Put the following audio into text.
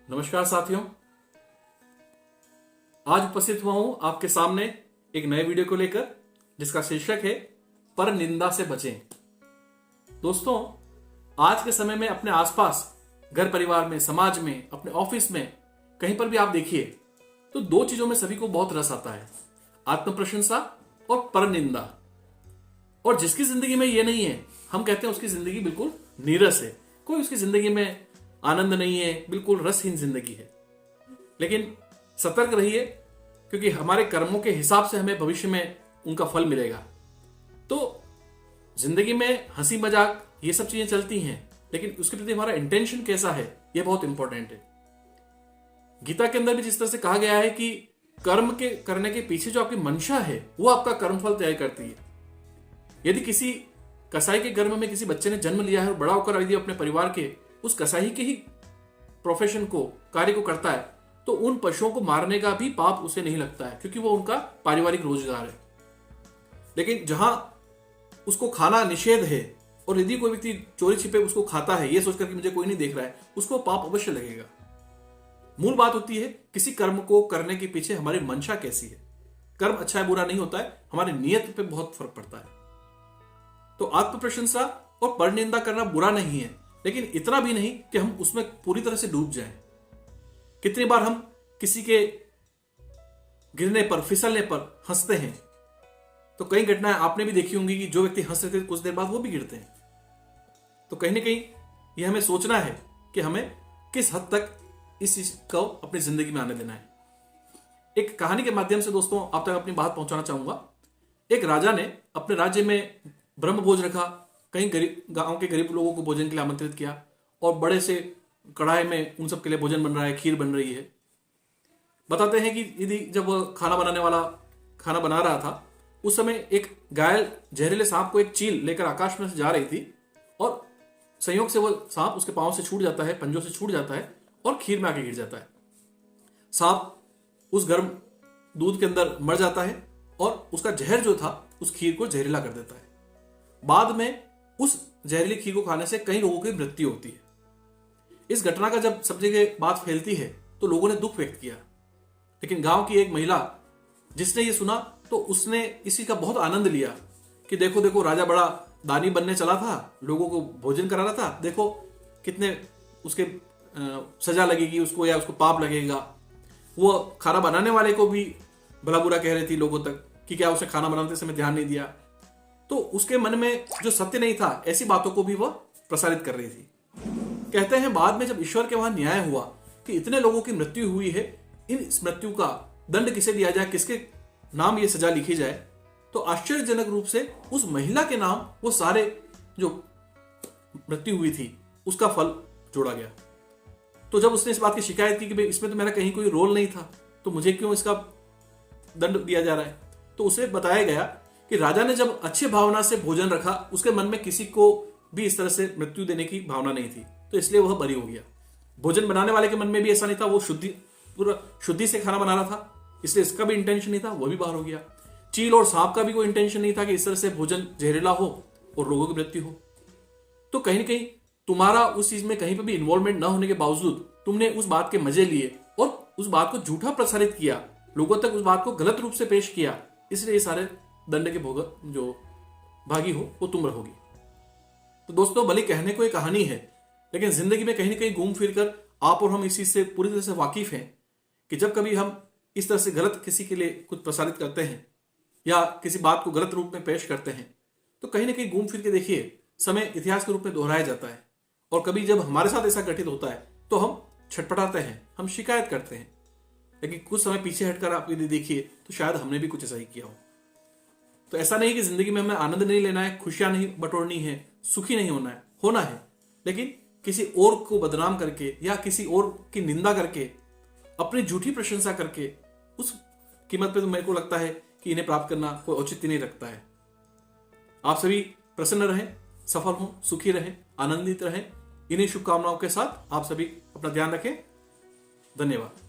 नमस्कार साथियों, आज उपस्थित हुआ हूं आपके सामने एक नए वीडियो को लेकर जिसका शीर्षक है पर निंदा से बचें। दोस्तों, आज के समय में अपने आसपास, घर परिवार में, समाज में, अपने ऑफिस में, कहीं पर भी आप देखिए तो दो चीजों में सभी को बहुत रस आता है, आत्म प्रशंसा और पर निंदा। और जिसकी जिंदगी में ये नहीं है, हम कहते हैं उसकी जिंदगी बिल्कुल नीरस है, कोई उसकी जिंदगी में आनंद नहीं है, बिल्कुल रसहीन जिंदगी है। लेकिन सतर्क रहिए, क्योंकि हमारे कर्मों के हिसाब से हमें भविष्य में उनका फल मिलेगा। तो जिंदगी में हंसी मजाक ये सब चीजें चलती हैं, लेकिन उसके प्रति हमारा इंटेंशन कैसा है ये बहुत इंपॉर्टेंट है। गीता के अंदर भी जिस तरह से कहा गया है कि कर्म के करने के पीछे जो आपकी मंशा है वो आपका कर्मफल तय करती है। यदि किसी कसाई के गर्भ में किसी बच्चे ने जन्म लिया है और बड़ा होकर यदि अपने परिवार के उस कसाई के ही प्रोफेशन को, कार्य को करता है, तो उन पशुओं को मारने का भी पाप उसे नहीं लगता है, क्योंकि वो उनका पारिवारिक रोजगार है। लेकिन जहां उसको खाना निषेध है और यदि कोई व्यक्ति चोरी छिपे उसको खाता है, ये सोचकर कि मुझे कोई नहीं देख रहा है, उसको पाप अवश्य लगेगा। मूल बात होती है किसी कर्म को करने के पीछे हमारी मंशा कैसी है। कर्म अच्छा है बुरा नहीं होता है, हमारी नियत पे बहुत फर्क पड़ता है। तो आत्म प्रशंसा और परनिंदा करना बुरा नहीं है, लेकिन इतना भी नहीं कि हम उसमें पूरी तरह से डूब जाएं। कितनी बार हम किसी के गिरने पर, फिसलने पर हंसते हैं, तो कई घटनाएं आपने भी देखी होंगी कि जो व्यक्ति हंस रहे थे कुछ देर बाद वो भी गिरते हैं। तो कहीं ना कहीं ये हमें सोचना है कि हमें किस हद तक इस चीज को अपनी जिंदगी में आने देना है। एक कहानी के माध्यम से दोस्तों आप तक अपनी बात पहुंचाना चाहूंगा। एक राजा ने अपने राज्य में ब्रह्म भोज रखा, कई गांव के गरीब लोगों को भोजन के लिए आमंत्रित किया और बड़े से कढ़ाई में उन सब के लिए भोजन बन रहा है, खीर बन रही है। बताते हैं कि यदि जब खाना बनाने वाला खाना बना रहा था, उस समय एक घायल जहरीले सांप को एक चील लेकर आकाश में से जा रही थी और संयोग से वो सांप उसके पांव से छूट जाता है, पंजों से छूट जाता है और खीर में आके गिर जाता है। सांप उस गर्म दूध के अंदर मर जाता है और उसका जहर जो था उस खीर को जहरीला कर देता है। बाद में उस जहरीली खीर को खाने से कई लोगों की मृत्यु होती है। इस घटना का जब सब जगह बात फैलती है तो लोगों ने दुख व्यक्त किया, लेकिन गांव की एक महिला जिसने ये सुना तो उसने इसी का बहुत आनंद लिया कि देखो देखो, राजा बड़ा दानी बनने चला था, लोगों को भोजन करा रहा था, देखो कितने उसके सजा लगेगी उसको या उसको पाप लगेगा। वो खाना बनाने वाले को भी भला बुरा कह रही थी लोगों तक कि क्या उसने खाना बनाते समय ध्यान नहीं दिया। तो उसके मन में जो सत्य नहीं था, ऐसी बातों को भी वह प्रसारित कर रही थी। कहते हैं बाद में जब ईश्वर के वहां न्याय हुआ कि इतने लोगों की मृत्यु हुई है, इस मृत्यु का दंड किसे दिया जाए, किसके नाम ये सजा लिखी जाए, तो आश्चर्यजनक रूप से उस महिला के नाम वो सारे जो मृत्यु हुई थी उसका फल जोड़ा गया। तो जब उसने इस बात की शिकायत की कि भाई इसमें तो मेरा कहीं कोई रोल नहीं था, तो मुझे क्यों इसका दंड दिया जा रहा है, तो उसे बताया गया कि राजा ने जब अच्छी भावना से भोजन रखा, उसके मन में किसी को भी इस तरह से मृत्यु देने की भावना नहीं थी, तो इसलिए वह बरी हो गया। भोजन बनाने वाले के मन में भी ऐसा नहीं था, वो पूरा शुद्धि से खाना बना रहा था, इसलिए इसका भी इंटेंशन नहीं था, वो भी बाहर हो गया। चील और सांप का भी कोई इंटेंशन नहीं था कि इस तरह से भोजन जहरीला हो और लोगों की मृत्यु हो। तो कहीं ना कहीं तुम्हारा उस चीज में कहीं पर भी इन्वॉल्वमेंट न होने के बावजूद तुमने उस बात के मजे लिए और उस बात को झूठा प्रसारित किया, लोगों तक उस बात को गलत रूप से पेश किया, इसलिए ये सारे दंड के भोग जो भागी हो वो तुम रहोगी। तो दोस्तों, भले कहने को एक कहानी है, लेकिन जिंदगी में कहीं ना कहीं घूम फिर कर आप और हम इस चीज से पूरी तरह से वाकिफ हैं कि जब कभी हम इस तरह से गलत किसी के लिए कुछ प्रसारित करते हैं या किसी बात को गलत रूप में पेश करते हैं, तो कहीं ना कहीं घूम फिर के देखिए समय इतिहास के रूप में दोहराया जाता है। और कभी जब हमारे साथ ऐसा घटित होता है तो हम छटपटाते हैं, हम शिकायत करते हैं, लेकिन कुछ समय पीछे हटकर आप यदि देखिए तो शायद हमने भी कुछ ऐसा ही किया हो। तो ऐसा नहीं कि जिंदगी में हमें आनंद नहीं लेना है, खुशियां नहीं बटोरनी है, सुखी नहीं होना है, लेकिन किसी और को बदनाम करके या किसी और की निंदा करके, अपनी झूठी प्रशंसा करके उस कीमत पे तो मेरे को लगता है कि इन्हें प्राप्त करना कोई औचित्य नहीं रखता है। आप सभी प्रसन्न रहें, सफल हों, सुखी रहें, आनंदित रहें। इन्हीं शुभकामनाओं के साथ आप सभी अपना ध्यान रखें। धन्यवाद।